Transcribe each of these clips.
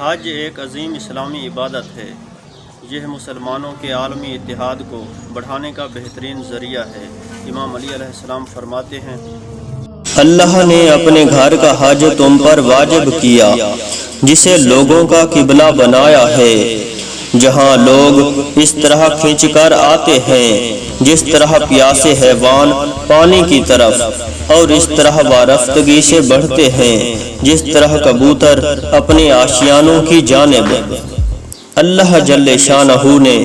حج ایک عظیم اسلامی عبادت ہے۔ یہ مسلمانوں کے عالمی اتحاد کو بڑھانے کا بہترین ذریعہ ہے۔ امام علی علیہ السلام فرماتے ہیں، اللہ نے اپنے گھر کا حج تم پر واجب کیا، جسے لوگوں کا قبلہ بنایا ہے، جہاں لوگ اس طرح کھینچ کر آتے ہیں جس طرح پیاسے حیوان پانی کی طرف، اور اس طرح وارفتگی سے بڑھتے ہیں جس طرح کبوتر اپنے آشیانوں کی جانب۔ اللہ جل شانہ نے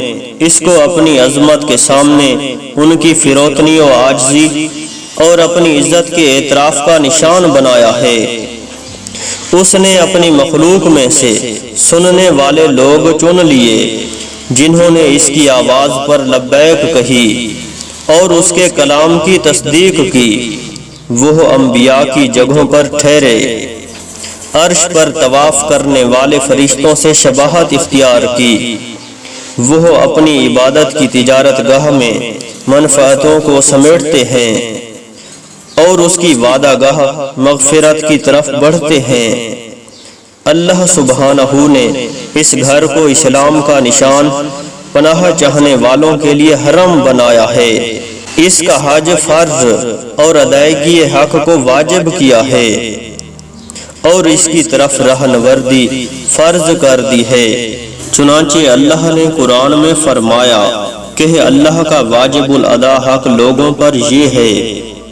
اس کو اپنی عظمت کے سامنے ان کی فروتنی و عاجزی اور اپنی عزت کے اعتراف کا نشان بنایا ہے۔ اس نے اپنی مخلوق میں سے سننے والے لوگ چن لیے جنہوں نے اس کی آواز پر لبیک کہی اور اس کے کلام کی تصدیق کی۔ وہ انبیاء کی جگہوں پر ٹھہرے، عرش پر طواف کرنے والے فرشتوں سے شباہت اختیار کی۔ وہ اپنی عبادت کی تجارت گاہ میں منفعتوں کو سمیٹتے ہیں اور اس کی وعدہ گاہ مغفرت کی طرف بڑھتے ہیں۔ اللہ سبحانہ نے اس گھر کو اسلام کا نشان، پناہ چاہنے والوں کے لیے حرم بنایا ہے۔ اس کا حج فرض اور ادائیگی حق کو واجب کیا ہے اور اس کی طرف رہنوردی فرض کر دی ہے۔ چنانچہ اللہ نے قرآن میں فرمایا کہ اللہ کا واجب الادا حق لوگوں پر یہ ہے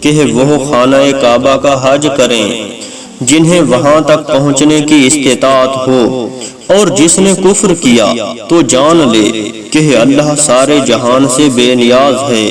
کہ وہ خانہ کعبہ کا حج کریں جنہیں وہاں تک پہنچنے کی استطاعت ہو، اور جس نے کفر کیا تو جان لے کہ اللہ سارے جہان سے بے نیاز ہے۔